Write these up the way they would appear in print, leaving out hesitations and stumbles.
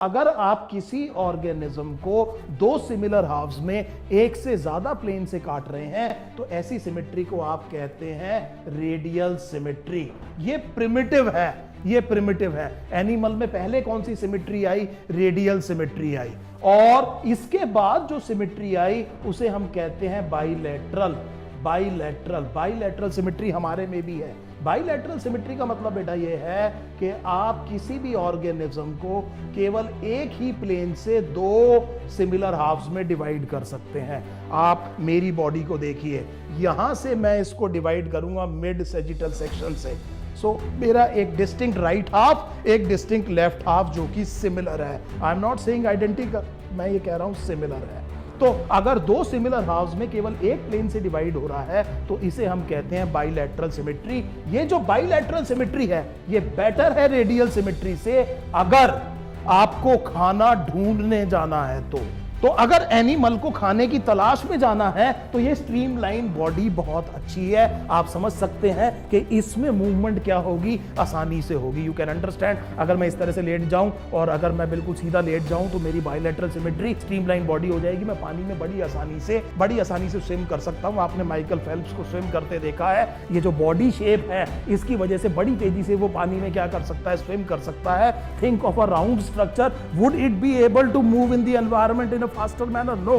अगर आप किसी ऑर्गेनिज्म को दो सिमिलर हाफ्स में एक से ज्यादा प्लेन से काट रहे हैं तो ऐसी सिमेट्री को आप कहते हैं रेडियल सिमेट्री। ये प्रिमिटिव है। एनिमल में पहले कौन सी सिमेट्री आई? रेडियल सिमेट्री आई, और इसके बाद जो सिमेट्री आई उसे हम कहते हैं बाइलैटरल सिमेट्री हमारे में भी है। बाइलैटरल सिमेट्री का मतलब बेटा ये है कि आप किसी भी ऑर्गेनिज्म को केवल एक ही प्लेन से दो सिमिलर हाफ्स में डिवाइड कर सकते हैं। आप मेरी बॉडी को देखिए, यहां से मैं इसको डिवाइड करूंगा मिड सैजिटल सेक्शन से। सो मेरा एक डिस्टिंक्ट राइट हाफ, एक डिस्टिंक्ट लेफ्ट हाफ जो कि सिमिलर है। I am not saying identical, मैं ये कह रहा हूं सिमिलर है। तो अगर दो सिमिलर हाफ्स में केवल एक प्लेन से डिवाइड हो रहा है तो इसे हम कहते हैं बाइलैटरल सिमेट्री। ये जो बाइलैटरल सिमेट्री है ये बेटर है रेडियल सिमेट्री से अगर आपको खाना ढूंढने जाना है तो अगर एनिमल को खाने की तलाश में जाना है तो ये स्ट्रीमलाइन बॉडी बहुत अच्छी है। आप समझ सकते हैं कि इसमें मूवमेंट क्या होगी, आसानी से होगी। You can understand. अगर मैं इस तरह से लेट जाऊं और अगर मैं बिल्कुल सीधा लेट जाऊं तो मेरी बाइलैटरल सिमेट्री स्ट्रीमलाइन बॉडी हो जाएगी। मैं पानी में बड़ी आसानी से स्विम कर सकता हूं। आपने माइकल फेल्प्स को स्विम करते देखा है। ये जो बॉडी शेप है इसकी वजह से बड़ी तेजी से वो पानी में क्या कर सकता है, स्विम कर सकता है। Think of a round structure, would it be able to move in the environment in faster manner? No.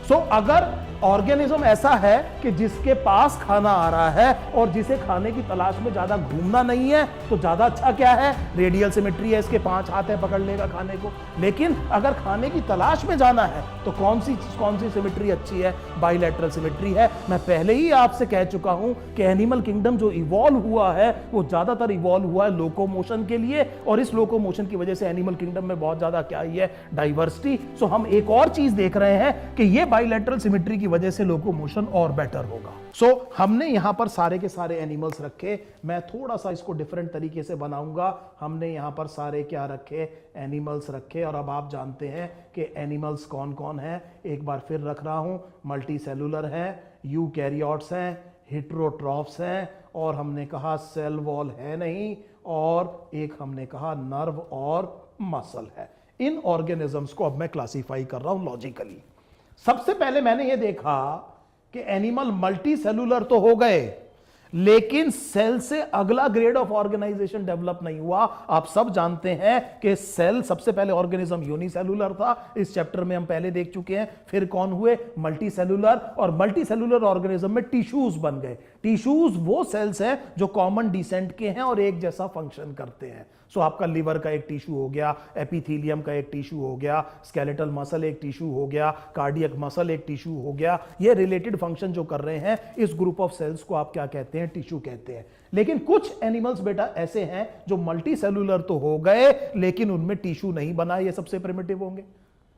So अगर ऑर्गेनिज्म ऐसा है कि जिसके पास खाना आ रहा है और जिसे खाने की तलाश में ज्यादा घूमना नहीं है तो ज्यादा अच्छा क्या है? रेडियल सिमेट्री है। इसके 5 हाथ है, पकड़ लेगा खाने को। लेकिन अगर खाने की तलाश में जाना है तो कौन सी सिमेट्री अच्छी है? बाइलैटरल सिमेट्री है। मैं पहले ही आपसे कह चुका हूं कि एनिमल किंगडम जो इवॉल्व हुआ है वो ज्यादातर इवॉल्व हुआ है लोकोमोशन के लिए, और इस लोकोमोशन की वजह से एनिमल किंगडम में बहुत ज्यादा क्या ही है? डाइवर्सिटी। सो हम एक और चीज देख रहे हैं कि ये बाइलैटरल सिमेट्री की वजह से लोकोमोशन और बेटर होगा। सो हमने यहां पर सारे के सारे एनिमल्स रखे। मैं थोड़ा सा इसको डिफरेंट तरीके से बनाऊंगा। हमने यहां पर सारे क्या रखे? एनिमल्स रखे। और अब आप जानते हैं कि एनिमल्स कौन कौन है। एक बार फिर रख रहा हूं, मल्टी सेलुलर है, यूकैरियोट्स हैं, हेटेरोट्रॉफ्स हैं, और हमने कहा सेल वॉल है नहीं, और एक हमने कहा नर्व और मसल है। इन ऑर्गेनिजम्स को अब मैं क्लासिफाई कर रहा हूं लॉजिकली। सबसे पहले मैंने यह देखा कि एनिमल मल्टी सेलुलर तो हो गए लेकिन सेल से अगला ग्रेड ऑफ ऑर्गेनाइजेशन डेवलप नहीं हुआ। आप सब जानते हैं कि सेल सबसे पहले ऑर्गेनिज्म यूनिसेलुलर था। इस चैप्टर में हम पहले देख चुके हैं। फिर कौन हुए? Multi cellular. और मल्टी सेलुलर ऑर्गेनिज्म में टिश्यूज बन गए। टिश्यूज वो सेल्स हैं जो कॉमन डिसेंट के हैं और एक जैसा फंक्शन करते हैं। सो आपका लिवर का एक टिश्यू हो गया, एपिथेलियम का एक टिश्यू हो गया, स्केलेटल मसल एक टिश्यू हो गया, कार्डियक मसल एक टिश्यू हो गया। ये रिलेटेड फंक्शन जो कर रहे हैं इस ग्रुप ऑफ सेल्स को आप क्या कहते हैं? टिश्यू कहते हैं। लेकिन कुछ एनिमल्स बेटा ऐसे हैं जो मल्टी सेलुलर तो हो गए लेकिन उनमें टिश्यू नहीं बना। ये सबसे प्रिमिटिव होंगे।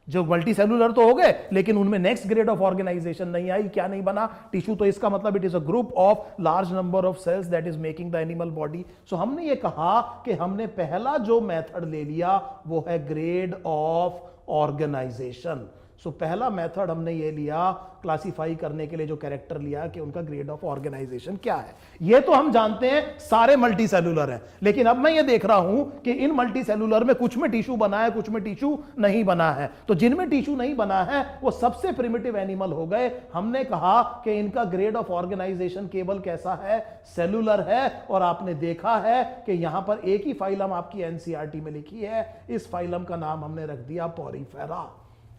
जो मल्टी सेलुलर तो हो गए लेकिन उनमें नेक्स्ट ग्रेड ऑफ ऑर्गेनाइजेशन नहीं आई। क्या नहीं बना? टिश्यू। तो इसका मतलब it is a group of large number of cells that is making the animal body. So हमने ये कहा कि हमने पहला जो मेथड ले लिया वो है ग्रेड ऑफ ऑर्गेनाइजेशन। सो पहला मेथड हमने ये लिया क्लासिफाई करने के लिए, जो कैरेक्टर लिया कि उनका ग्रेड ऑफ ऑर्गेनाइजेशन क्या है। ये तो हम जानते हैं सारे मल्टी सेलुलर हैं, लेकिन अब मैं ये देख रहा हूं कि इन मल्टी सेलुलर में कुछ में टिश्यू बना है, कुछ में टिश्यू नहीं बना है। तो जिनमें टिश्यू नहीं बना है वो सबसे प्रिमिटिव एनिमल हो गए। हमने कहा कि इनका ग्रेड ऑफ ऑर्गेनाइजेशन केवल कैसा है? सेलुलर है। और आपने देखा है कि यहां पर एक ही फाइलम आपकी एनसीईआरटी में लिखी है। इस फाइलम का नाम हमने रख दिया पोरीफेरा।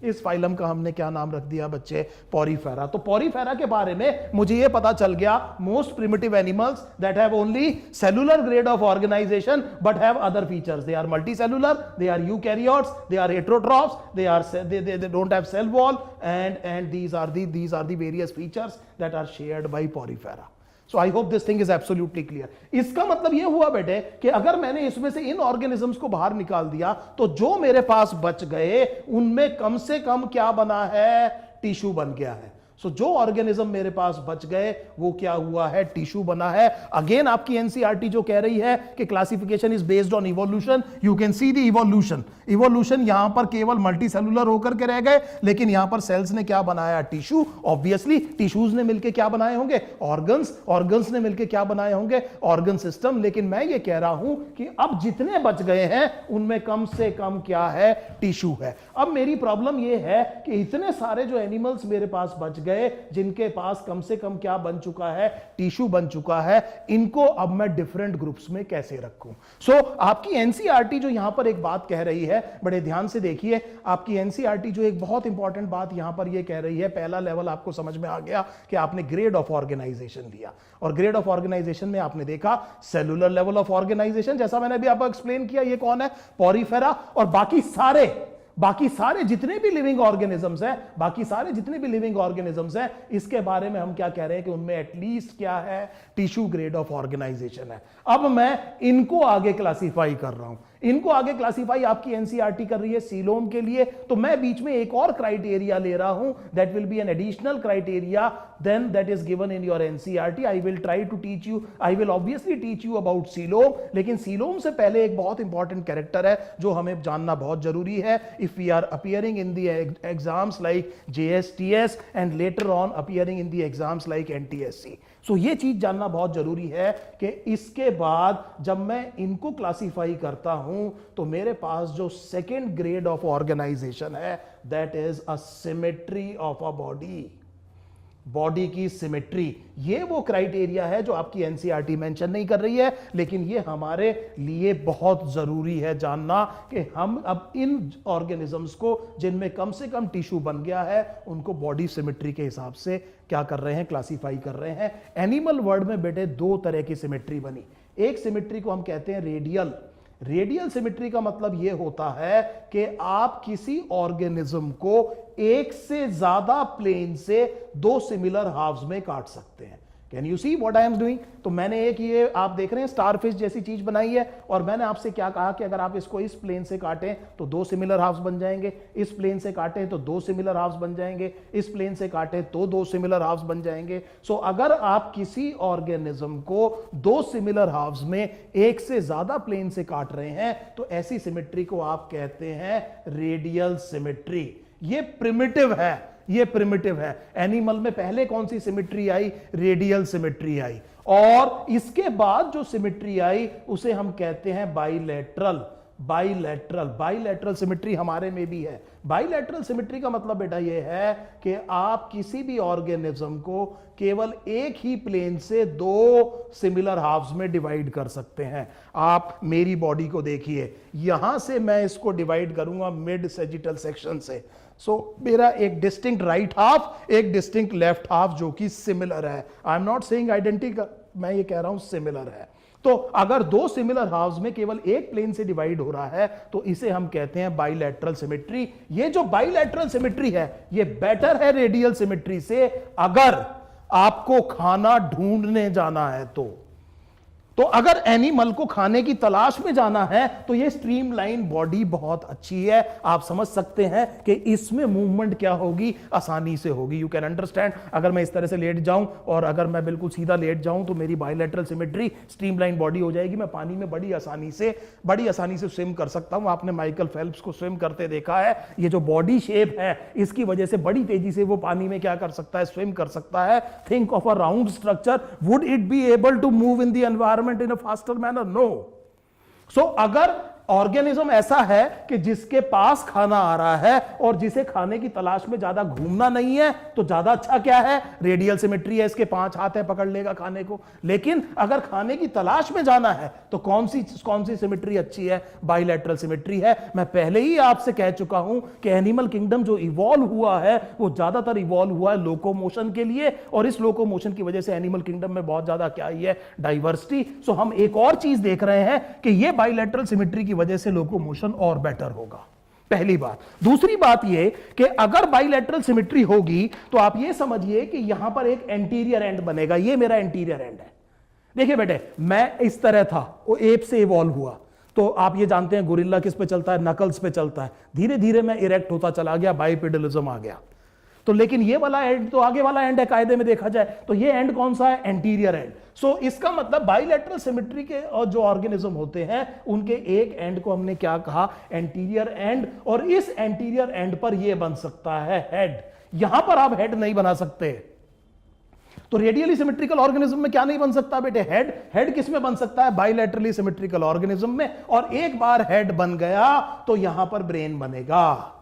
इस फाइलम का हमने क्या नाम रख दिया बच्चे? पोरीफेरा। तो पोरीफेरा के बारे में मुझे यह पता चल गया, most primitive animals that have only cellular grade of organisation but have other features. They are multicellular, they are eukaryotes, they are heterotrophs, they don't have cell wall, and these are the various features that are shared by porifera. So I hope this thing is absolutely clear. इसका मतलब ये हुआ बेटे कि अगर मैंने इसमें से इन ऑर्गेनिजम्स को बाहर निकाल दिया तो जो मेरे पास बच गए उनमें कम से कम क्या बना है? टिश्यू बन गया है। सो जो ऑर्गेनिज्म मेरे पास बच गए वो क्या हुआ है, टिश्यू बना है। अगेन आपकी एनसीईआरटी जो कह रही है कि classification is based on evolution, you can see the evolution. Evolution यहां पर केवल मल्टी सेलुलर होकर के रह गए, लेकिन यहां पर सेल्स ने क्या बनाया, टिश्यू। ऑब्वियसली टिश्यूज ने मिलकर क्या बनाए होंगे, ऑर्गन्स। ऑर्गन्स ने मिलकर क्या बनाए होंगे, ऑर्गन सिस्टम। लेकिन मैं ये कह रहा हूं कि अब जितने बच गए हैं उनमें कम से कम क्या है, टिश्यू है। अब मेरी प्रॉब्लम ये है कि इतने सारे जो एनिमल्स मेरे पास बच गए जिनके पास कम से कम क्या बन चुका है, टिश्यू बन चुका है, इनको अब मैं डिफरेंट ग्रुप्स में कैसे रखूं। सो आपकी एनसीईआरटी जो यहां पर एक बात कह रही है, बड़े ध्यान से देखिए, आपकी एनसीईआरटी जो एक बहुत इंपॉर्टेंट बात यहां पर यह कह रही है, पहला लेवल आपको समझ में आ गया कि आपने ग्रेड ऑफ ऑर्गेनाइजेशन लिया, और ग्रेड ऑफ ऑर्गेनाइजेशन में आपने देखा सेलुलर लेवल ऑफ ऑर्गेनाइजेशन, जैसा मैंने अभी आपको एक्सप्लेन किया, ये कौन है, पॉरीफेरा। और बाकी सारे जितने भी लिविंग ऑर्गेनिजम्स हैं, बाकी सारे जितने भी लिविंग ऑर्गेनिजम्स हैं, इसके बारे में हम क्या कह रहे हैं कि उनमें एटलीस्ट क्या है, टिश्यू ग्रेड ऑफ ऑर्गेनाइजेशन है। अब मैं इनको आगे क्लासिफाई कर रहा हूं, इनको आगे क्लासिफाई आपकी एनसीईआरटी कर रही है सीलोम के लिए, तो मैं बीच में एक और क्राइटेरिया ले रहा हूं, that will be an additional criteria than that is given in your NCERT. I will try to teach you, I will obviously teach you about coelom, लेकिन सीलोम से पहले एक बहुत इंपॉर्टेंट कैरेक्टर है जो हमें जानना बहुत जरूरी है। If we are appearing in the exams like JSTS and later on appearing in the exams like NTSC, so ये चीज जानना बहुत जरूरी है कि इसके बाद जब मैं इनको क्लासिफाई करता हूं तो मेरे पास जो सेकेंड ग्रेड ऑफ ऑर्गेनाइजेशन है, that is a symmetry of a body की सिमेट्री। ये वो क्राइटेरिया है जो आपकी एनसीईआरटी मेंशन नहीं कर रही है, लेकिन ये हमारे लिए बहुत जरूरी है जानना कि हम अब इन ऑर्गेनिजम्स को जिनमें कम से कम टिश्यू बन गया है उनको बॉडी सिमेट्री के हिसाब से क्या कर रहे हैं, क्लासिफाई कर रहे हैं। एनिमल वर्ल्ड में बेटे दो तरह की सिमेट्री बनी। एक सिमेट्री को हम कहते हैं रेडियल सिमेट्री का मतलब यह होता है कि आप किसी ऑर्गेनिज्म को एक से ज्यादा प्लेन से दो सिमिलर हाफ्स में काट सकते हैं। Can you see what I am doing? तो मैंने एक ये आप देख रहे हैं स्टारफिश जैसी चीज बनाई है, और मैंने आपसे क्या कहा कि अगर आप इसको इस प्लेन से काटें तो दो सिमिलर हाफ्स बन जाएंगे, इस प्लेन से काटें तो दो सिमिलर हाफ्स बन जाएंगे, इस प्लेन से काटें तो दो सिमिलर हाफ्स बन जाएंगे। सो अगर आप किसी ऑर्गेनिज्म को दो सिमिलर हाफ्स में एक से ज्यादा प्लेन से काट रहे हैं तो ऐसी सिमेट्री को आप कहते हैं रेडियल सिमेट्री। ये प्रिमिटिव है। एनिमल में पहले कौन सी सिमेट्री आई? रेडियल सिमेट्री आई, और इसके बाद जो सिमेट्री आई उसे हम कहते हैं बाइलैटरल सिमेट्री हमारे में भी है। बाइलैटरल सिमेट्री का मतलब बेटा यह है कि आप किसी भी ऑर्गेनिज्म को केवल एक ही प्लेन से दो सिमिलर हाफ्स में डिवाइड कर सकते हैं। आप मेरी बॉडी को देखिए, यहां से मैं इसको डिवाइड करूंगा मिड सैजिटल सेक्शन से। सो मेरा एक डिस्टिंक्ट राइट हाफ, एक डिस्टिंक्ट लेफ्ट हाफ जो कि सिमिलर है। I am not saying identical, मैं ये कह रहा हूं सिमिलर है। तो अगर दो सिमिलर हाफ्स में केवल एक प्लेन से डिवाइड हो रहा है तो इसे हम कहते हैं बाइलैटरल सिमेट्री। ये जो बाइलैटरल सिमेट्री है ये बेटर है रेडियल सिमेट्री से अगर आपको खाना ढूंढने जाना है तो अगर एनिमल को खाने की तलाश में जाना है तो ये स्ट्रीमलाइन बॉडी बहुत अच्छी है। आप समझ सकते हैं कि इसमें मूवमेंट क्या होगी, आसानी से होगी। You can understand. अगर मैं इस तरह से लेट जाऊं और अगर मैं बिल्कुल सीधा लेट जाऊं तो मेरी बाइलैटरल सिमेट्री स्ट्रीमलाइन बॉडी हो जाएगी। मैं पानी में बड़ी आसानी से स्विम कर सकता हूं। आपने माइकल फेल्प्स को स्विम करते देखा है। ये जो बॉडी शेप है इसकी वजह से बड़ी तेजी से वो पानी में क्या कर सकता है, स्विम कर सकता है। Think of a round structure, would it be able to move in the environment in a faster manner? No. So अगर ऑर्गेनिज्म ऐसा है कि जिसके पास खाना आ रहा है और जिसे खाने की तलाश में ज्यादा घूमना नहीं है तो ज्यादा अच्छा क्या है, रेडियल सिमेट्री है। इसके 5 हाथ है, पकड़ लेगा खाने को। लेकिन अगर खाने की तलाश में जाना है तो कौन सी सिमेट्री अच्छी है? बाइलैटरल सिमेट्री है। मैं पहले ही आपसे कह चुका हूं कि एनिमल किंगडम जो इवॉल्व हुआ है वो ज्यादातर इवॉल्व हुआ है लोकोमोशन के लिए, और इस लोकोमोशन की वजह से एनिमल किंगडम में बहुत ज्यादा क्या ही है, डाइवर्सिटी। सो हम एक और चीज देख रहे हैं कि ये बाइलैटरल सिमेट्री की वजह से लोकोमोशन और बेटर होगा। पहली बात। दूसरी बात यह कि अगर बाइलैटरल सिमेट्री होगी तो आप यह समझिए कि यहां पर एक एंटीरियर एंड बनेगा। यह मेरा एंटीरियर एंड है। देखिए बेटे, मैं इस तरह था, वो एप से इवॉल्व हुआ, तो आप ये जानते हैं गोरिल्ला किस पे चलता है, नकल्स पे चलता है। धीरे धीरे मैं इरेक्ट होता चला गया, बाइपेडलिज्म आ गया। तो लेकिन ये वाला एंड तो आगे वाला एंड है कायदे में देखा जाए तो ये एंड कौन सा है, एंटीरियर एंड। सो इसका मतलब बाइलेटरल सिमेट्री के और जो ऑर्गेनिज्म होते हैं उनके एक एंड को हमने क्या कहा, एंटीरियर एंड, और इस एंटीरियर एंड पर ये बन सकता है हेड। यहां पर आप हेड नहीं बना सकते। तो रेडियली सिमेट्रिकल ऑर्गेनिज्म में क्या नहीं बन सकता बेटे, हेड। हेड किस में बन सकता है, बाइलेटरली सिमेट्रिकल ऑर्गेनिज्म में, और एक बार हेड बन गया तो यहां पर ब्रेन बनेगा।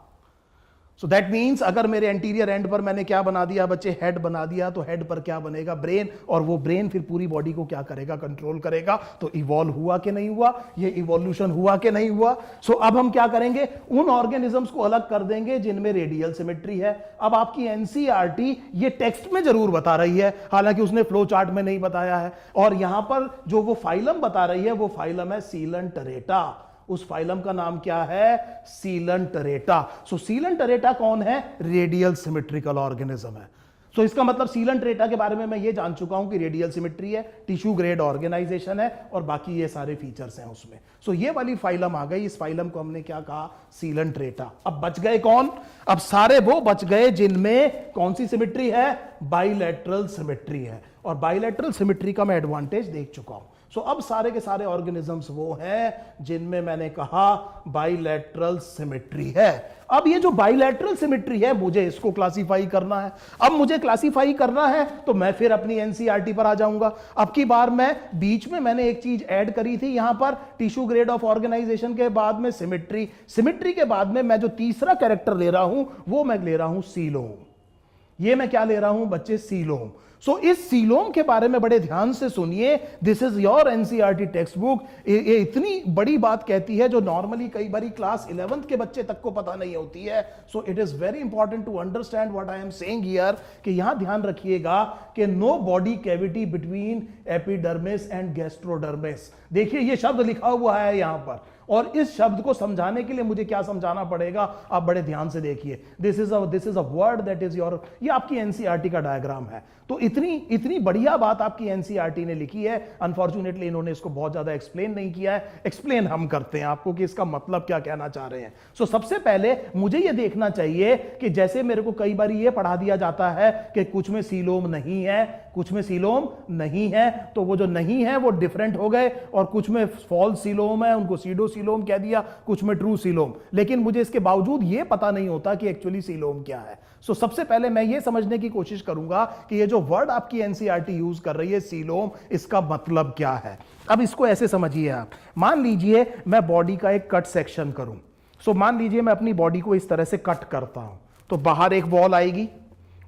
सो दैट मीन्स अगर मेरे एंटीरियर एंड पर मैंने क्या बना दिया बच्चे, हेड बना दिया, तो हेड पर क्या बनेगा, ब्रेन, और वो ब्रेन फिर पूरी बॉडी को क्या करेगा, कंट्रोल करेगा। तो इवॉल्व हुआ कि नहीं हुआ, ये इवोल्यूशन हुआ कि नहीं हुआ। सो अब हम क्या करेंगे, उन ऑर्गेनिजम्स को अलग कर देंगे जिनमें रेडियल सिमेट्री है। अब आपकी एनसीईआरटी ये टेक्स्ट में जरूर बता रही है, हालांकि उसने फ्लो चार्ट में नहीं बताया है, और यहां पर जो वो फाइलम बता रही है वो फाइलम है सीलंटरेटा। उस फाइलम का नाम क्या है, सीलंटरेटा। सो सीलंटरेटा कौन है, रेडियल सिमेट्रिकल ऑर्गेनिज्म है। सो इसका मतलब सीलंटरेटा के बारे में मैं ये जान चुका हूं कि रेडियल सिमेट्री है, टिश्यू ग्रेड ऑर्गेनाइजेशन है, और बाकी ये सारे फीचर्स हैं उसमें। सो ये वाली फाइलम आ गई, इस फाइलम को हमने क्या कहा, सीलंटरेटा। अब बच गए कौन, अब सारे वो बच गए जिनमें कौन सी सिमेट्री है, बाइलेटरल सिमेट्री है, और बाइलेटरल सिमेट्री का मैं एडवांटेज देख चुका हूं। सो अब सारे के सारे ऑर्गेनिजम्स वो हैं जिनमें मैंने कहा बाइलेटरल सिमेट्री है। अब ये जो बाइलेटरल सिमेट्री है मुझे इसको क्लासिफाई करना है। अब मुझे क्लासिफाई करना है तो मैं फिर अपनी एनसीईआरटी पर आ जाऊंगा। अब की बार मैं बीच में मैंने एक चीज ऐड करी थी, यहां पर टिश्यू ग्रेड ऑफ ऑर्गेनाइजेशन के बाद में सिमेट्री, सिमेट्री के बाद में मैं जो तीसरा कैरेक्टर ले रहा हूं वो मैं ले रहा हूं सीलोम। ये मैं क्या ले रहा हूं बच्चे, सीलोम। सो इस सीलोम के बारे में बड़े ध्यान से सुनिए, this is your NCERT text book. ये इतनी बड़ी बात कहती है जो नॉर्मली कई बारी क्लास 11th के बच्चे तक को पता नहीं होती है। So it is very important to understand what I am saying here, कि यहां ध्यान रखिएगा कि no body cavity between epidermis and gastrodermis. देखिए ये शब्द लिखा हुआ है यहां पर, और इस शब्द को समझाने के लिए मुझे क्या समझाना पड़ेगा, आप बड़े ध्यान से देखिए। This is a word that is your, ये आपकी एनसीईआरटी का डायग्राम है। तो इतनी बढ़िया बात आपकी एनसीईआरटी ने लिखी है। अनफॉर्चुनेटली इन्होंने इसको बहुत ज्यादा एक्सप्लेन नहीं किया है, एक्सप्लेन हम करते हैं आपको कि इसका मतलब क्या कहना चाह रहे हैं। सो सबसे पहले मुझे यह देखना चाहिए कि जैसे मेरे को कई बार यह पढ़ा दिया जाता है कि कुछ में सीलोम नहीं है, कुछ में सीलोम नहीं है, तो वो जो नहीं है वो डिफरेंट हो गए, और कुछ में फॉल्स सीलोम है उनको सीडो सीलोम कह दिया, कुछ में ट्रू सीलोम। लेकिन मुझे इसके बावजूद यह पता नहीं होता कि एक्चुअली सीलोम क्या है। सो सबसे पहले मैं यह समझने की कोशिश करूंगा कि ये जो वर्ड आपकी एनसीईआरटी यूज कर रही है सीलोम, इसका मतलब क्या है। अब इसको ऐसे समझिए आप, मान लीजिए मैं बॉडी का एक कट सेक्शन करूं। सो मान लीजिए मैं अपनी बॉडी को इस तरह से कट करता हूं, तो बाहर एक वॉल आएगी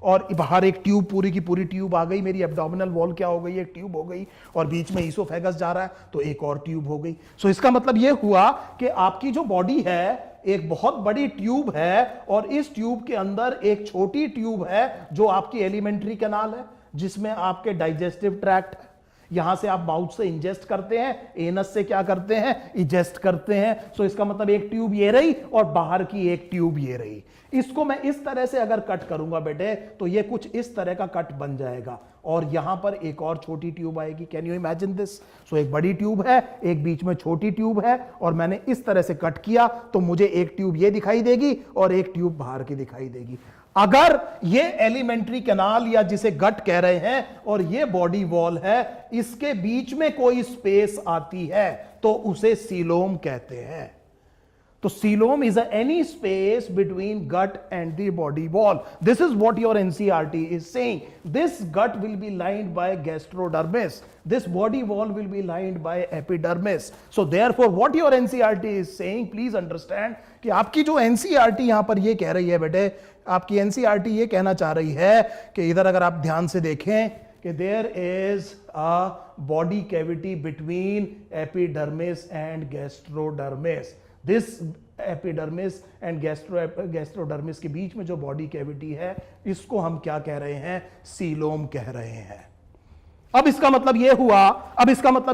और बाहर एक ट्यूब, पूरी की पूरी ट्यूब आ गई। मेरी एब्डोमिनल वॉल क्या हो गई, एक ट्यूब हो गई, और बीच में ईसोफेगस जा रहा है तो एक और ट्यूब हो गई। सो इसका मतलब यह हुआ कि आपकी जो बॉडी है एक बहुत बड़ी ट्यूब है, और इस ट्यूब के अंदर एक छोटी ट्यूब है जो आपकी एलिमेंट्री कैनाल है, जिसमें आपके डाइजेस्टिव ट्रैक्ट है। यहां से आप माउथ से इंजेस्ट करते हैं, एनस से क्या करते हैं, इजेस्ट करते हैं। सो इसका मतलब एक ट्यूब ये रही और बाहर की एक ट्यूब ये रही। इसको मैं इस तरह से अगर कट करूंगा बेटे तो ये कुछ इस तरह का कट बन जाएगा, और यहां पर एक और छोटी ट्यूब आएगी। Can you imagine this. So एक बड़ी ट्यूब है, एक बीच में छोटी ट्यूब है, और मैंने इस तरह से कट किया तो मुझे एक ट्यूब ये दिखाई देगी और एक ट्यूब बाहर की दिखाई देगी। अगर ये एलिमेंट्री कैनाल या जिसे गट कह रहे हैं और ये बॉडी वॉल है, इसके बीच में कोई स्पेस आती है तो उसे सीलोम कहते हैं। तो coelom is any space between gut and the body wall. This is what your NCERT is saying. This gut will be lined by gastrodermis. This body wall will be lined by epidermis. So therefore what your NCERT is saying, please understand कि आपकी जो NCERT यहां पर ये कह रही है बेटे, आपकी NCERT ये कहना चाह रही है कि इधर अगर आप ध्यान से देखें कि there is a body cavity between epidermis and gastrodermis. This epidermis and gastrodermis के बीच में जो बॉडी कैविटी है, इसको हम क्या कह रहे हैं, सीलोम कह रहे हैं। अब इसका मतलब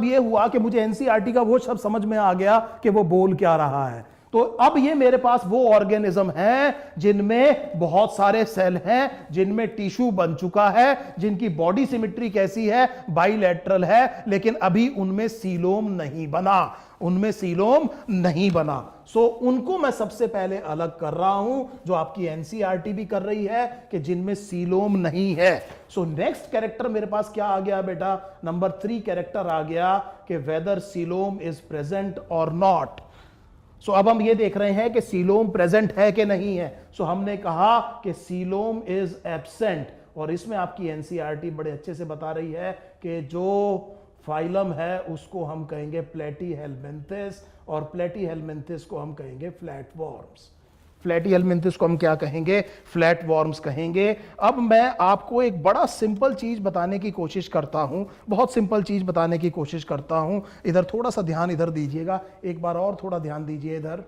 यह हुआ कि मुझे एनसीईआरटी का वो शब्द समझ में आ गया कि वो बोल क्या रहा है। तो अब ये मेरे पास वो ऑर्गेनिज्म हैं जिनमें बहुत सारे सेल हैं, जिनमें टिश्यू बन चुका है, जिनकी बॉडी सिमेट्री कैसी है, बाइलेटरल है, लेकिन अभी उनमें सीलोम नहीं बना, उनमें सीलोम नहीं बना। सो उनको मैं सबसे पहले अलग कर रहा हूं, जो आपकी एनसीईआरटी भी कर रही है कि जिनमें सीलोम नहीं है। सो नेक्स्ट कैरेक्टर मेरे पास क्या आ गया बेटा, नंबर 3 कैरेक्टर आ गया कि वेदर सीलोम इज प्रेजेंट और नॉट। सो अब हम ये देख रहे हैं कि सीलोम प्रेजेंट है कि नहीं है। सो हमने कहा कि सीलोम इज एब्सेंट, और इसमें आपकी एनसीईआरटी बड़े अच्छे से बता रही है कि जो फाइलम है उसको हम कहेंगे प्लेटीहेलमिन्थेस, और प्लेटीहेलमिन्थेस को हम कहेंगे फ्लैटवॉर्म्स। प्लेटीहेलमिन्थेस को हम क्या कहेंगे, फ्लैटवॉर्म्स कहेंगे। अब मैं आपको एक बड़ा सिंपल चीज बताने की कोशिश करता हूं, बहुत सिंपल चीज बताने की कोशिश करता हूं। इधर थोड़ा सा ध्यान इधर दीजिएगा, एक बार और थोड़ा ध्यान दीजिए इधर।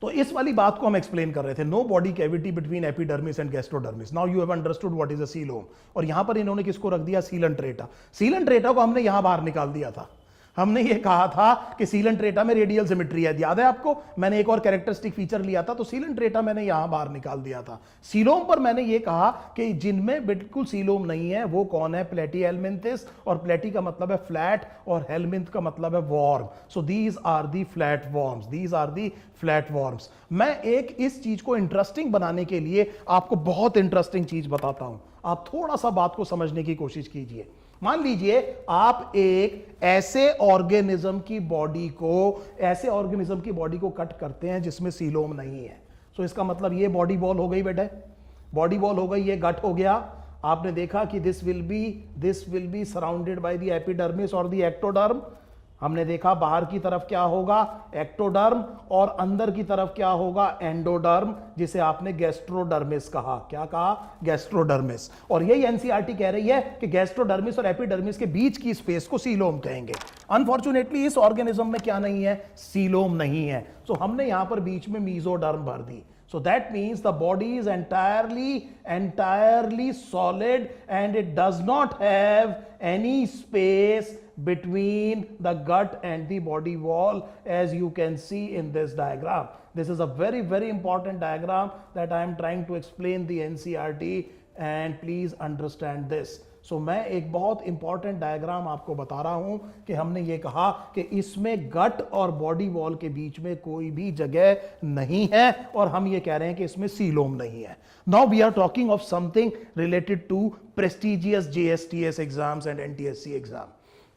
तो इस वाली बात को हम एक्सप्लेन कर रहे थे, no body cavity between epidermis and gastrodermis. Now you have understood what is a coelom. और यहां पर इन्होंने किसको रख दिया, सीलेंट्रेटा। सीलेंट्रेटा को हमने यहां बाहर निकाल दिया था। हमने ये कहा था कि सीलेंट्रेटा में रेडियल सिमेट्री है, याद है आपको। मैंने एक और कैरेक्टरिस्टिक फीचर लिया था, तो सीलेंट्रेटा मैंने यहां बाहर निकाल दिया था। सीलोम पर मैंने ये कहा कि जिनमें बिल्कुल सीलोम नहीं है वो कौन है, प्लेटीहेलमिन्थेस, और प्लेटी का मतलब है फ्लैट और हेलमिन्थ का मतलब है worm. So these are the flat worms, these are the flat worms. मैं एक इस चीज को इंटरेस्टिंग बनाने के लिए आपको बहुत इंटरेस्टिंग चीज बताता हूं, आप थोड़ा सा बात को समझने की कोशिश कीजिए। मान लीजिए आप एक ऐसे ऑर्गेनिज्म की बॉडी को कट करते हैं जिसमें सीलोम नहीं है। सो इसका मतलब ये बॉडी वॉल हो गई बेटे, बॉडी वॉल हो गई, ये गट हो गया। आपने देखा कि this will be surrounded by the epidermis और द एक्टोडर्म। हमने देखा बाहर की तरफ क्या होगा, एक्टोडर्म, और अंदर की तरफ क्या होगा, एंडोडर्म, जिसे आपने गैस्ट्रोडर्मिस कहा। क्या कहा, गैस्ट्रोडर्मिस। और यही एनसीईआरटी कह रही है कि गैस्ट्रोडर्मिस और एपिडर्मिस के बीच की स्पेस को सीलोम कहेंगे। अनफॉर्चुनेटली इस ऑर्गेनिज्म में क्या नहीं है, सीलोम नहीं है। सो हमने यहां पर बीच में मीजोडर्म भर दी। So that means the body is entirely solid and it does not have any space between the gut and the body wall, as you can see in this diagram. This is a very, very important diagram that I am trying to explain the NCERT, and please understand this. सो मैं एक बहुत important diagram आपको बता रहा हूं कि हमने ये कहा कि इसमें गट और बॉडी वॉल के बीच में कोई भी जगह नहीं है, और हम ये कह रहे हैं कि इसमें सीलोम नहीं है। Now we are talking of something related to prestigious JSTS exams and NTSC exam.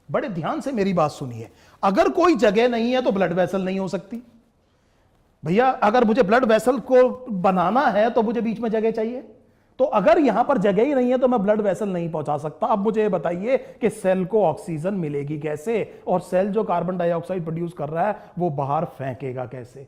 बड़े ध्यान से मेरी बात सुनिए। अगर कोई जगह नहीं है तो ब्लड वेसल नहीं हो सकती। भैया अगर मुझे ब्लड वेसल को बनाना है तो मुझे बीच में जगह चाहिए। तो अगर यहां पर जगह ही नहीं है तो मैं ब्लड वेसल नहीं पहुंचा सकता। अब मुझे बताइए कि सेल को ऑक्सीजन मिलेगी कैसे, और सेल जो कार्बन डाइऑक्साइड प्रोड्यूस कर रहा है वो बाहर फेंकेगा कैसे।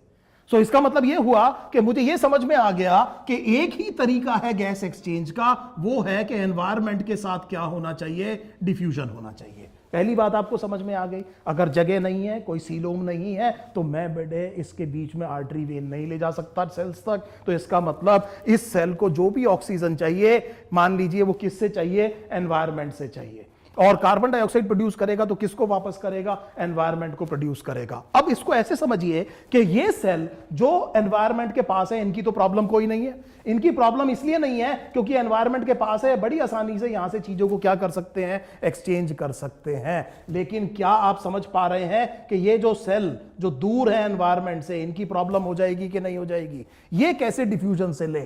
सो इसका मतलब यह हुआ कि मुझे यह समझ में आ गया कि एक ही तरीका है गैस एक्सचेंज का, वो है कि एनवायरनमेंट के साथ क्या होना चाहिए, डिफ्यूजन होना चाहिए। पहली बात आपको समझ में आ गई। अगर जगह नहीं है, कोई सीलोम नहीं है, तो मैं बेटे इसके बीच में आर्टरी वेन नहीं ले जा सकता सेल्स तक। तो इसका मतलब इस सेल को जो भी ऑक्सीजन चाहिए, मान लीजिए वो किससे चाहिए, एनवायरनमेंट से चाहिए। और कार्बन डाइऑक्साइड प्रोड्यूस करेगा तो किसको वापस करेगा, एनवायरनमेंट को प्रोड्यूस करेगा। अब इसको ऐसे समझिए कि ये सेल जो एनवायरनमेंट के पास है, इनकी तो प्रॉब्लम कोई नहीं है। इनकी प्रॉब्लम इसलिए नहीं है क्योंकि एनवायरनमेंट के पास है, बड़ी आसानी से यहां से चीजों को क्या कर सकते हैं, एक्सचेंज कर सकते हैं। लेकिन क्या आप समझ पा रहे हैं कि ये जो सेल जो दूर है एनवायरनमेंट से, इनकी प्रॉब्लम हो जाएगी कि नहीं हो जाएगी। ये कैसे डिफ्यूजन से ले,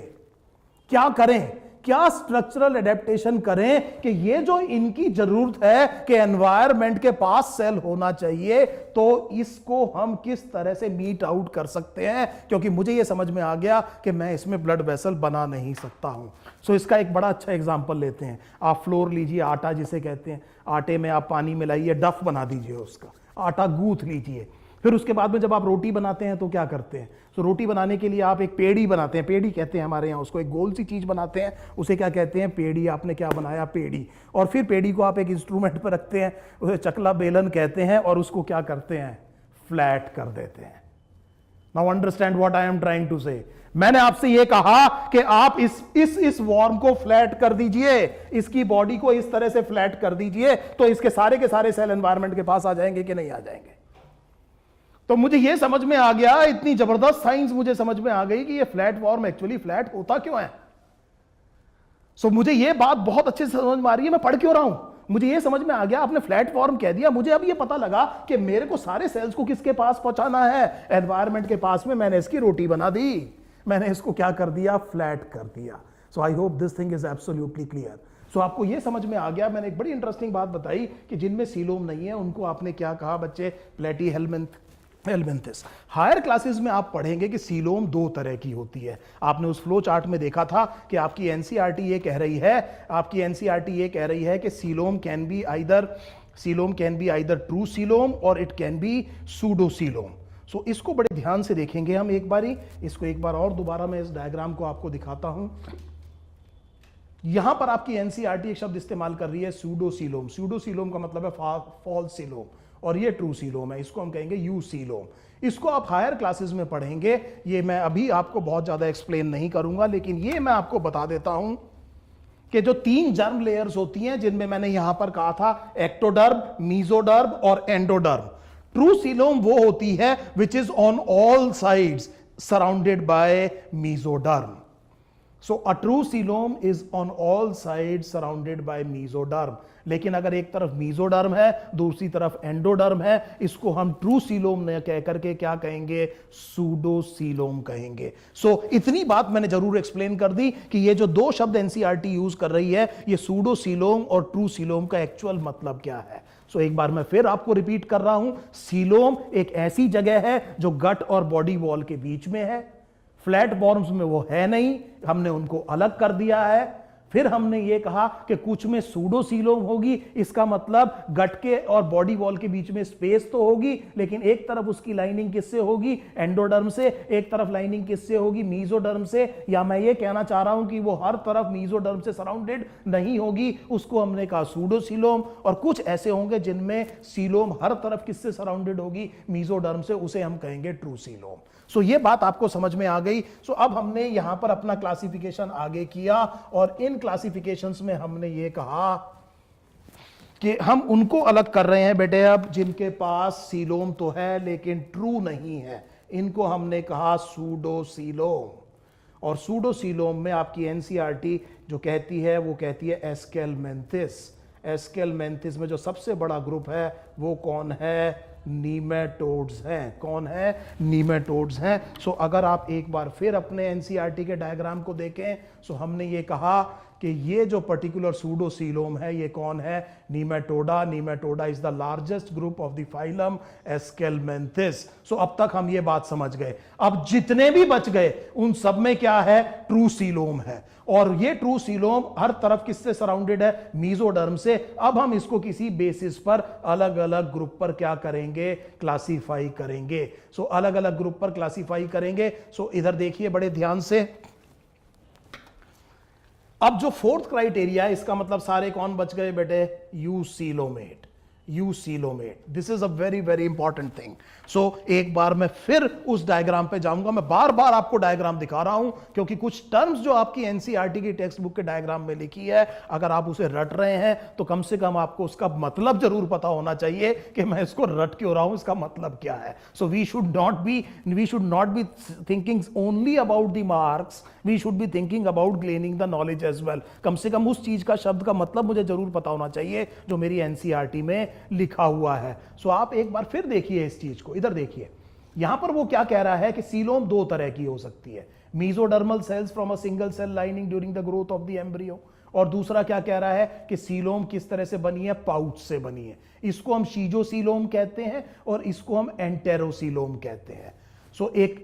क्या करें, क्या स्ट्रक्चरल एडेप्टेशन करें कि ये जो इनकी जरूरत है कि एनवायरनमेंट के पास सेल होना चाहिए, तो इसको हम किस तरह से मीट आउट कर सकते हैं। क्योंकि मुझे ये समझ में आ गया कि मैं इसमें ब्लड वेसल बना नहीं सकता हूं। सो इसका एक बड़ा अच्छा एग्जांपल लेते हैं। आप फ्लोर लीजिए, आटा जिसे कहते हैं, आटे में आप पानी मिलाइए, डफ बना दीजिए, उसका आटा गूंथ लीजिए। फिर उसके बाद में जब आप रोटी बनाते हैं तो क्या करते हैं, तो रोटी बनाने के लिए आप एक पेड़ी बनाते हैं, पेड़ी कहते हैं हमारे यहाँ उसको, एक गोल सी चीज बनाते हैं, उसे क्या कहते हैं, पेड़ी। आपने क्या बनाया, पेड़ी। और फिर पेड़ी को आप एक इंस्ट्रूमेंट पर रखते हैं, उसे चकला बेलन कहते हैं, और उसको क्या करते हैं, फ्लैट कर देते हैं। Now understand what I am trying to say. मैंने आपसे यह कहा कि आप इस वॉर्म को फ्लैट कर दीजिए, इसकी बॉडी को इस तरह से फ्लैट कर दीजिए, तो इसके सारे के सारे सेल एनवायरनमेंट के पास आ जाएंगे कि नहीं आ जाएंगे। तो मुझे ये समझ में आ गया, इतनी जबरदस्त साइंस मुझे समझ में आ गई कि ये फ्लैट फॉर्म एक्चुअली फ्लैट होता क्यों है। सो मुझे ये बात बहुत अच्छे से समझ में आ रही है, मैं पढ़ क्यों रहा हूं, मुझे ये समझ में आ गया। आपने फ्लैट फॉर्म कह दिया, मुझे अब ये पता लगा कि मेरे को सारे सेल्स को किसके पास पहुंचाना है, एनवायरनमेंट के पास में। मैंने इसकी रोटी बना दी, मैंने इसको क्या कर दिया, फ्लैट कर दिया। So I hope this thing is absolutely clear. So आपको ये समझ में आ गया। मैंने एक बड़ी इंटरेस्टिंग बात बताई कि जिनमें सीलोम नहीं है उनको आपने क्या कहा बच्चे, प्लेटीहेल्मिन्थिस। हायर क्लासेस में आप पढ़ेंगे कि सीलोम दो तरह की होती है। आपने उस फ्लो चार्ट में देखा था कि आपकी एनसीईआरटी ये कह रही है, कि coelom can be either true coelom और it can be pseudo coelom. So इसको बड़े ध्यान से देखेंगे हम एक बारी, इसको एक बार और दोबारा मैं इस डायग्राम को आपको दिखाता हूं। यहां पर आपकी एनसीईआरटी एक शब्द इस्तेमाल कर रही है सूडो सीलोम। सूडो सीलोम का मतलब है फॉल्स सीलोम, और ये ट्रू सीलोम है, इसको हम कहेंगे यू सीलोम। इसको आप हायर क्लासेस में पढ़ेंगे, ये मैं अभी आपको बहुत ज्यादा एक्सप्लेन नहीं करूंगा, लेकिन ये मैं आपको बता देता हूं कि जो 3 जर्म लेयर्स होती हैं, जिनमें मैंने यहां पर कहा था एक्टोडर्म, मीजोडर्म और एंडोडर्म। ट्रू सीलोम वो होती है which is on all sides surrounded by mesoderm. So a true coelom is on all side surrounded by mesoderm. लेकिन अगर एक तरफ मीजोडर्म है, दूसरी तरफ एंडोडर्म है, इसको हम ट्रू सीलोम न कह करके क्या कहेंगे, सूडो सीलोम कहेंगे। सो इतनी बात मैंने जरूर एक्सप्लेन कर दी कि ये जो दो शब्द एनसीईआरटी यूज कर रही है, ये सूडो सीलोम और ट्रू सीलोम का एक्चुअल मतलब क्या है। सो एक बार मैं फिर आपको रिपीट कर रहा हूं, सीलोम एक ऐसी जगह है जो गट और बॉडी वॉल के बीच में है। फ्लैट फॉर्म्स में वो है नहीं, हमने उनको अलग कर दिया है। फिर हमने ये कहा कि कुछ में सूडो सीलोम होगी, इसका मतलब गट के और बॉडी वॉल के बीच में स्पेस तो होगी, लेकिन एक तरफ उसकी लाइनिंग किससे होगी, एंडोडर्म से, एक तरफ लाइनिंग किससे होगी, मीजोडर्म से। या मैं ये कहना चाह रहा हूं कि वो हर तरफ मीजोडर्म से सराउंडेड नहीं होगी, उसको हमने कहा सूडो सीलोम। और कुछ ऐसे होंगे जिनमें सीलोम हर तरफ किससे सराउंडेड होगी, मीजोडर्म से, उसे हम कहेंगे ट्रू सीलोम। सो ये बात आपको समझ में आ गई। सो अब हमने यहां पर अपना क्लासिफिकेशन आगे किया, और इन क्लासिफिकेशंस में हमने ये कहा कि हम उनको अलग कर रहे हैं बेटे अब जिनके पास सीलोम तो है लेकिन ट्रू नहीं है, इनको हमने कहा सूडो सीलोम। और सूडो सीलोम में आपकी एनसीईआरटी जो कहती है वो कहती है एस्केलमेंथिस। एस्केलमेंथिस में जो सबसे बड़ा ग्रुप है वो कौन है, नीमेटोड्स हैं। कौन है, नीमेटोड्स हैं। सो अगर आप एक बार फिर अपने एनसीईआरटी के डायग्राम को देखें, सो हमने ये कहा कि ये जो पर्टिकुलर सूडो सीलोम है ये कौन है, nematoda. Nematoda is the largest group of the phylum aschelminthes. So अब तक हम ये बात समझ गए। अब जितने भी बच गए उन सब में क्या है, ट्रू सीलोम है। और ये ट्रू सीलोम हर तरफ किससे सराउंडेड है, मीजोडर्म से। अब हम इसको किसी बेसिस पर अलग अलग ग्रुप पर क्या करेंगे, क्लासीफाई करेंगे। सो अलग अलग ग्रुप पर क्लासीफाई करेंगे। सो इधर देखिए बड़े ध्यान से। अब जो फोर्थ क्राइटेरिया है, इसका मतलब सारे कौन बच गए बेटे, eucoelomate. Eucoelomate, this is a very very important thing. So एक बार मैं फिर उस डायग्राम पे जाऊंगा। मैं बार बार आपको डायग्राम दिखा रहा हूं क्योंकि कुछ टर्म्स जो आपकी एनसीईआरटी की टेक्स्ट बुक के डायग्राम में लिखी है, अगर आप उसे रट रहे हैं तो कम से कम आपको उसका मतलब जरूर पता होना चाहिए कि मैं इसको रट क्यों रहा हूं, इसका मतलब क्या है। So we should not be thinking only about the marks, we should be thinking about gaining the knowledge as well. कम से कम उस चीज का शब्द का मतलब मुझे जरूर पता होना चाहिए जो मेरी एनसीईआरटी में लिखा हुआ है। सो आप एक बार फिर देखिए इस चीज को, इधर देखिए। यहां पर वो क्या कह रहा है कि सीलोम दो तरह की हो सकती है, mesodermal cells from a single cell lining during the growth of the embryo, और दूसरा क्या कह रहा है कि सीलोम किस तरह से बनी है, पाउच से बनी है। इसको हम शीजोसीलोम कहते हैं और इसको हम एंटेरोसीलोम कहते हैं। सो एक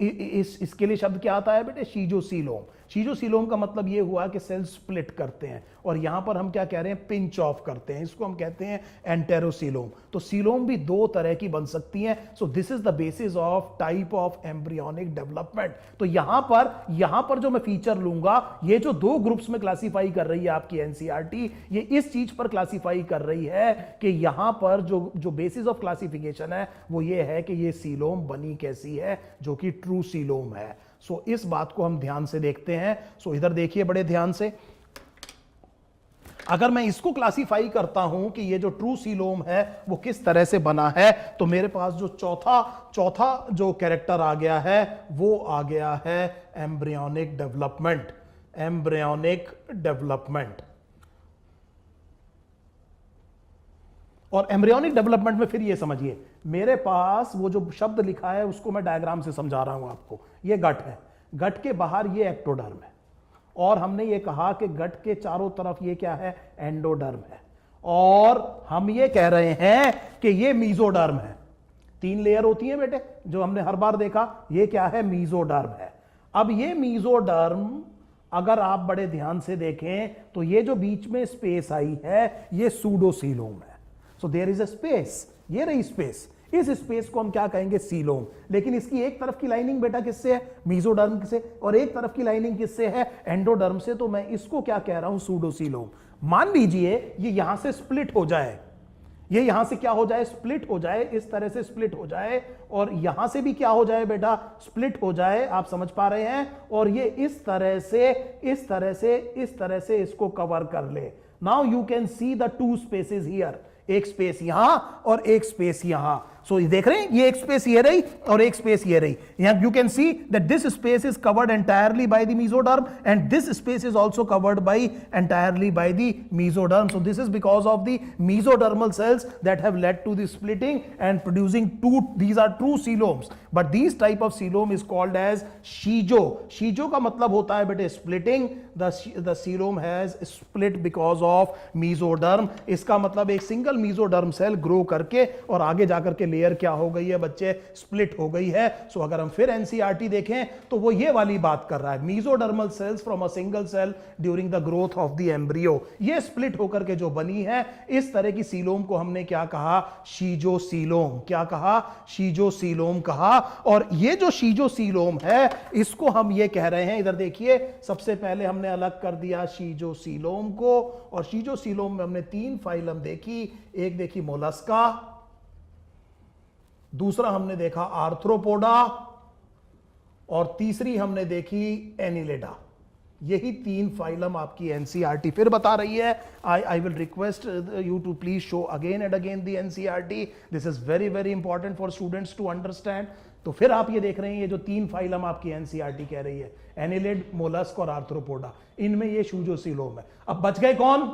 इसके लिए शब्द क्या आता है बेटे, शीजोसीलोम। शीजोसीलोम का मतलब ये हुआ कि सेल स्प्लिट करते हैं, और यहां पर हम क्या कह रहे हैं, पिंच ऑफ करते हैं, इसको हम कहते हैं एंटेरोसीलोम। तो सीलोम भी दो तरह की बन सकती हैं। So this is the basis of type of embryonic development. तो यहां पर जो मैं फीचर लूंगा, ये जो दो ग्रुप्स में क्लासीफाई कर रही है आपकी एनसीईआरटी, ये इस चीज पर क्लासीफाई कर रही है कि यहां पर जो बेसिस ऑफ क्लासिफिकेशन है वो ये है कि ये सीलोम बनी कैसी है, जो कि ट्रू सीलोम है। सो इस बात को हम ध्यान से देखते हैं। सो इधर देखिए बड़े ध्यान से। अगर मैं इसको क्लासिफाई करता हूं कि ये जो ट्रू सीलोम है वो किस तरह से बना है, तो मेरे पास जो चौथा जो कैरेक्टर आ गया है वो आ गया है एम्ब्रियोनिक डेवलपमेंट। Embryonic development. और एम्ब्रियोनिक डेवलपमेंट में फिर ये समझिए, मेरे पास वो जो शब्द लिखा है उसको मैं डायग्राम से समझा रहा हूं आपको। ये गट है, गट के बाहर ये एक्टोडर्म है, और हमने ये कहा कि गट के चारों तरफ ये क्या है, एंडोडर्म है, और हम ये कह रहे हैं कि ये मीजोडर्म है। 3 लेयर होती है बेटे, जो हमने हर बार देखा, ये क्या है, मीजोडर्म है। अब ये मीजोडर्म अगर आप बड़े ध्यान से देखें तो ये जो बीच में स्पेस आई है ये सूडोसीलोम है। So there is a space, ये रही स्पेस, इस स्पेस को हम क्या कहेंगे, सीलोम। लेकिन इसकी एक तरफ की लाइनिंग बेटा किससे है, मीजोडर्म से, और एक तरफ की लाइनिंग किससे है, एंडोडर्म से। तो मैं इसको क्या कह रहा हूं, सूडोसीलोम। मान लीजिए ये यहां से स्प्लिट हो जाए, ये यहां से क्या हो जाए, स्प्लिट हो जाए, इस तरह से स्प्लिट हो जाए, और यहां से भी क्या हो जाए बेटा, स्प्लिट हो जाए। आप समझ पा रहे हैं, और ये इस तरह से इस तरह से इस तरह से इसको कवर कर ले। Now you can see the 2 spaces here, एक स्पेस यहां और एक स्पेस यहां। सो देख रहे हैं, ये एक स्पेस ये रही और एक स्पेस ये रही। यहां you can see that this space is covered entirely by the mesoderm and this space is also covered by entirely by the mesoderm. So this is because of the mesodermal cells that have led to the splitting and producing these are true coeloms, but these type of coelom is called as शिजो। शिजो का मतलब होता है बेटे splitting, the coelom has split because of mesoderm। इसका मतलब एक single mesoderm cell grow करके और आगे जाकर के लेयर क्या हो गई है बच्चे, स्प्लिट हो गई है। सो अगर हम फिर एनसीईआरटी देखें तो वो ये वाली बात कर रहा है, mesodermal cells from a single cell during the growth of the embryo, ये स्प्लिट होकर के जो बनी है, इस तरह की सीलोम को हमने क्या कहा, शीजोसीलोम। क्या कहा, शीजोसीलोम कहा। और ये जो शीजोसीलोम है इसको हम ये कह रहे हैं, इधर देखिए, सबसे पहले हमने अलग कर दिया शीजोसीलोम को, और शीजोसीलोम में हमने 3 फाइलम देखी। एक देखी मोलस्का, दूसरा हमने देखा आर्थ्रोपोडा, और तीसरी हमने देखी एनिलेडा। यही 3 फाइलम आपकी एनसीईआरटी फिर बता रही है। I will request you to please show again and again the NCERT, this is very very important for students to understand. तो फिर आप ये देख रहे हैं, ये जो 3 फाइलम आपकी एनसीईआरटी कह रही है, एनिलिड, मोलस्क और आर्थ्रोपोडा, इनमें ये शीजोसीलोम है। अब बच गए कौन,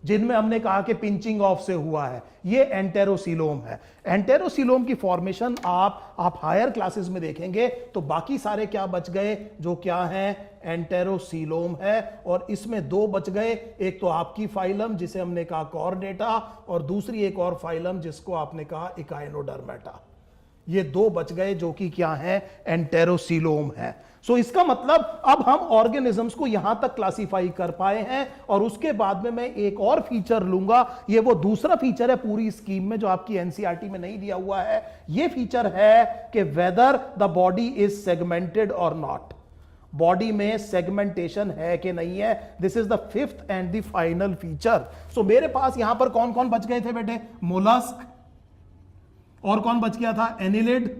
जिनमें हमने कहा कि पिंचिंग ऑफ से हुआ है, ये एंटेरोसीलोम है। एंटेरोसीलोम की फॉर्मेशन आप हायर क्लासेस में देखेंगे तो बाकी सारे क्या बच गए, जो क्या हैं, एंटेरोसीलोम है, और इसमें 2 बच गए। एक तो आपकी फाइलम जिसे हमने कहा कॉर्डेटा, और दूसरी एक और फाइलम जिसको आपने कहा इकाइनोडर्मेटा। ये 2 बच गए जो कि क्या है, एंटेरोसीलोम है। सो इसका मतलब अब हम ऑर्गेनिजम्स को यहां तक क्लासिफाई कर पाए हैं, और उसके बाद में मैं एक और फीचर लूंगा। ये वो दूसरा फीचर है पूरी स्कीम में जो आपकी एनसीईआरटी में नहीं दिया हुआ है। ये फीचर है कि whether the body is segmented और नॉट, बॉडी में सेगमेंटेशन है कि नहीं है। This is the 5th and the final feature. So मेरे पास यहां पर कौन कौन बच गए थे बेटे, मोलस्क, और कौन बच गया था, एनिलिड,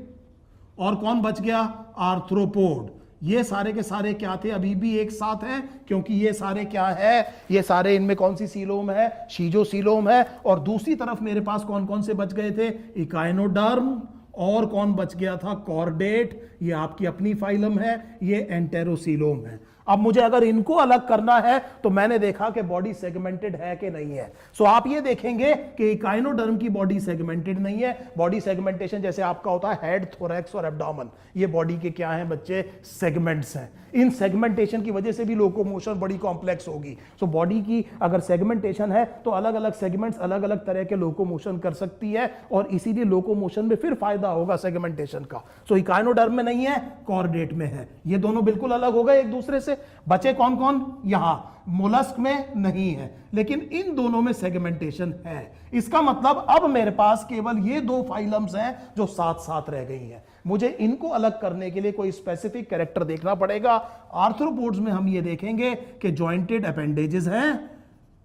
और कौन बच गया, आर्थ्रोपोड। ये सारे के सारे क्या थे, अभी भी एक साथ हैं, क्योंकि ये सारे क्या है, ये सारे, इनमें कौन सी सीलोम है, शीजोसीलोम है। और दूसरी तरफ मेरे पास कौन कौन से बच गए थे, इकाइनोडर्म, और कौन बच गया था, कॉर्डेट, ये आपकी अपनी फाइलम है, ये एंटेरोसीलोम है। अब मुझे अगर इनको अलग करना है तो मैंने देखा कि बॉडी सेगमेंटेड है कि नहीं है। सो आप ये देखेंगे कि इकाइनोडर्म की बॉडी सेगमेंटेड नहीं है। बॉडी सेगमेंटेशन जैसे आपका होता है हेड, थोरैक्स और एब्डोमेन, ये बॉडी के क्या हैं बच्चे, सेगमेंट्स हैं। इन सेगमेंटेशन की वजह से भी लोकोमोशन बड़ी कॉम्प्लेक्स होगी। सो बॉडी की अगर सेगमेंटेशन है तो अलग अलग सेगमेंट्स अलग अलग तरह के लोकोमोशन कर सकती है, और इसीलिए लोकोमोशन में फिर फायदा होगा सेगमेंटेशन का। सो इकाइनोडर्म में नहीं है, कॉर्डेट में है। ये दोनों बिल्कुल अलग हो गए एक दूसरे से। बचे कौन कौन, यहां मोलस्क में नहीं है, लेकिन इन दोनों में सेगमेंटेशन है। इसका मतलब अब मेरे पास केवल ये 2 फाइलम्स हैं जो साथ साथ रह गई हैं। मुझे इनको अलग करने के लिए कोई स्पेसिफिक कैरेक्टर देखना पड़ेगा। आर्थ्रोपोड्स में हम ये देखेंगे कि जॉइंटेड अपेंडेजेस हैं,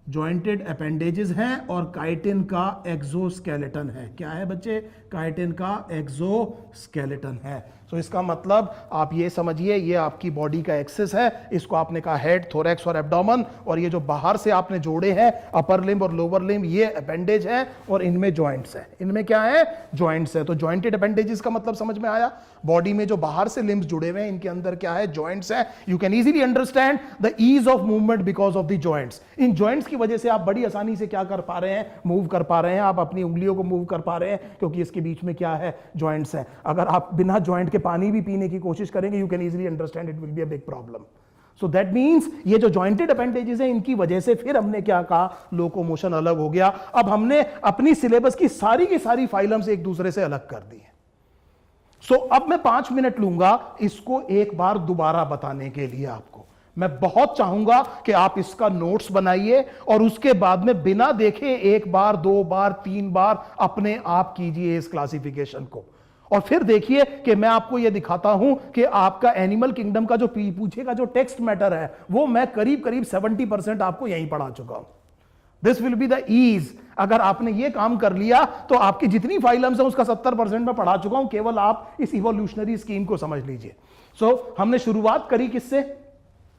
जॉइंटेड अपेंडेजेस हैं, और काइटिन का एक्सोस्केलेटन है। क्या है बच्चे, काइटिन का एक्सोस्केलेटन है। सो इसका मतलब आप ये समझिए, ये आपकी बॉडी का एक्सिस है, इसको आपने कहा हेड, थोरैक्स और एब्डोमेन, और ये जो बाहर से आपने जोड़े हैं अपर लिम्ब और लोअर लिम्ब, ये अपेंडेज है और इनमें जॉइंट्स हैं। इनमें क्या है? जॉइंट्स है। तो जॉइंटेड अपेंडेजेस का मतलब समझ में आया? बॉडी में जो बाहर से लिम्ब्स जुड़े हुए हैं, इनके अंदर क्या है? जॉइंट्स है। You can easily understand the ease of movement because of the joints. इन जॉइंट्स की वजह से आप बड़ी आसानी से क्या कर पा रहे हैं? मूव कर पा रहे हैं, आप अपनी उंगलियों को मूव कर पा रहे हैं, क्योंकि इसके बीच में क्या है? जॉइंट्स हैं। अगर आप बिना जॉइंट के पानी भी पीने की कोशिश करेंगे, you can easily understand it will be a big problem. So that means ये जो जॉइंटेड अपेंडेजेस हैं, इनकी वजह से फिर हमने क्या कहा? लोकोमोशन अलग हो गया। अब हमने अपनी सिलेबस की सारी फाइलम्स एक दूसरे से अलग कर दी है। सो अब मैं 5 मिनट लूंगा इसको एक बार दोबारा बताने के लिए। आपको मैं बहुत चाहूंगा कि आप इसका नोट्स बनाइए और उसके बाद में बिना देखे 1 बार 2 बार 3 बार अपने आप कीजिए इस क्लासिफिकेशन को, और फिर देखिए कि मैं आपको यह दिखाता हूं कि आपका एनिमल किंगडम का जो पूछेगा जो टेक्स्ट मैटर है, वो मैं करीब 70% आपको यहीं पढ़ा चुका हूं। This will be the ease. अगर आपने ये काम कर लिया तो आपकी जितनी फाइलम्स है उसका 70% मैं पढ़ा चुका हूं। केवल आप इस इवोल्यूशनरी स्कीम को समझ लीजिए। सो हमने शुरुआत करी किससे?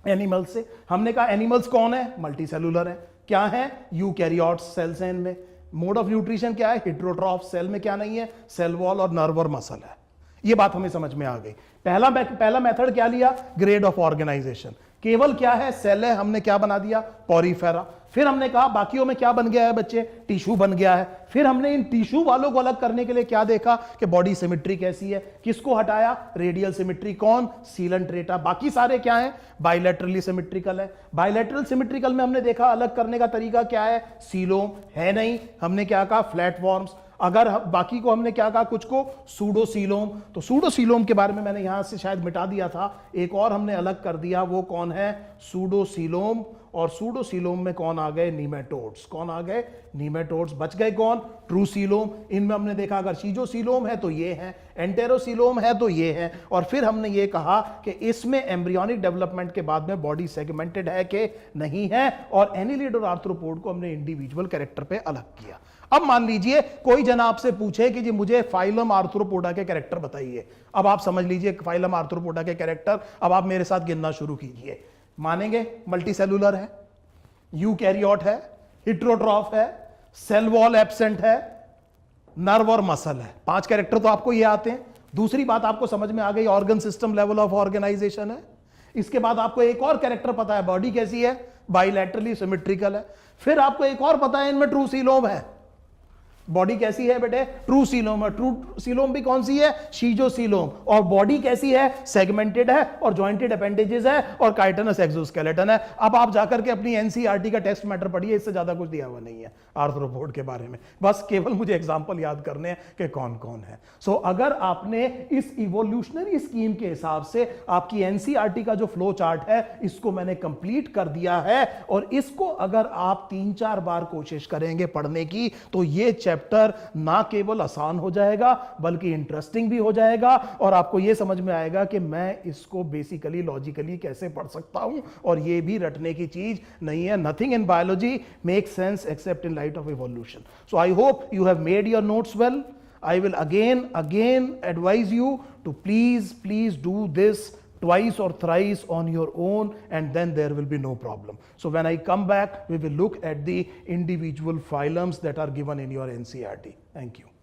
एनिमल्स से। हमने कहा एनिमल्स कौन है? मल्टी सेलुलर है। क्या है? यूकैरियोट्स सेल्स हैं इनमें। मोड ऑफ न्यूट्रिशन क्या है? हेटेरोट्रॉफ। सेल में क्या नहीं है? सेल वॉल और नर्व और मसल है। ये बात हमें समझ में आ गई। पहला मेथड क्या लिया? Grade of organization. केवल क्या है? सेल है, हमने क्या बना दिया? पॉरीफेरा। फिर हमने कहा बाकियों में क्या बन गया है बच्चे? टिश्यू बन गया है। फिर हमने इन टिश्यू वालों को अलग करने के लिए क्या देखा कि बॉडी सिमेट्री कैसी है। किसको हटाया? Radial symmetry. कौन? सीलेंट्रेटा। बाकी सारे क्या है? बाइलेटरली सिमेट्रिकल है। बाइलेटरल सिमेट्रिकल में हमने देखा अलग करने का तरीका क्या है? सीलोम है नहीं, हमने क्या कहा? फ्लैटफॉर्म्स। अगर बाकी को हमने क्या कहा? कुछ को सूडोसीलोम। तो सूडोसीलोम के बारे में मैंने यहां से शायद मिटा दिया था, एक और हमने अलग कर दिया, वो कौन है? सूडोसीलोम। और सूडोसीलोम में कौन आ गए? नीमेटोड्स। कौन आ गए? नीमेटोड्स। बच गए कौन? ट्रूसीलोम। इनमें हमने देखा अगर शीजोसीलोम है तो ये है, एंटेरोसीलोम है तो ये है। और फिर हमने ये कहा कि इसमें एम्ब्रियोनिक डेवलपमेंट के बाद में बॉडी सेगमेंटेड है कि नहीं है, और एनिलिड और आर्थ्रोपोड को हमने इंडिविजुअल कैरेक्टर पे अलग किया। अब मान लीजिए कोई जन आपसे पूछे कि जी मुझे फाइलम आर्थ्रोपोडा के कैरेक्टर बताइए। अब आप समझ लीजिए फाइलम आर्थ्रोपोडा के कैरेक्टर। अब आप मेरे साथ गिनना शुरू कीजिए। मानेंगे? मल्टी सेलुलर है, यूकैरियोट है, हेटेरोट्रॉफ है, सेल वॉल एब्सेंट है, नर्व और मसल है। 5 कैरेक्टर तो आपको ये आते हैं। दूसरी बात आपको समझ में आ गई, organ system level of organization है। इसके बाद आपको एक और कैरेक्टर पता है, बॉडी कैसी है? बाइलैटरली सिमेट्रिकल है। फिर आपको एक और पता है, इनमें ट्रूसीलोम है। बॉडी कैसी है बेटे? ट्रूसीलोम है। ट्रूसीलोम भी कौन सी है? शीजोसीलोम। और बॉडी कैसी है? सेगमेंटेड है और जॉइंटेड अपेंडेजेस है और काइटिनस एक्सोस्केलेटन है। अब आप जाकर के अपनी एनसीईआरटी का टेक्स्ट मैटर पढ़िए, इससे ज्यादा कुछ दिया हुआ नहीं है आर्थ्रोपोड के बारे में। बस केवल मुझे एग्जांपल याद करने हैं कि कौन कौन है। सो अगर आपने इस इवोल्यूशनरी स्कीम के हिसाब से आपकी एनसीईआरटी का जो फ्लो चार्ट है, इसको मैंने कंप्लीट कर दिया है, और इसको अगर आप 3-4 बार कोशिश करेंगे पढ़ने की, तो ये चैप्टर ना केवल आसान हो जाएगा बल्कि इंटरेस्टिंग भी हो जाएगा, और आपको यह समझ में आएगा कि मैं इसको बेसिकली लॉजिकली कैसे पढ़ सकता हूं, और यह भी रटने की चीज नहीं है। Nothing in biology makes sense accept in light of evolution. So I hope you have made your notes well. I will again advise you to please do this twice or thrice on your own, and then there will be no problem. So when I come back, we will look at the individual phylums that are given in your NCERT. Thank you.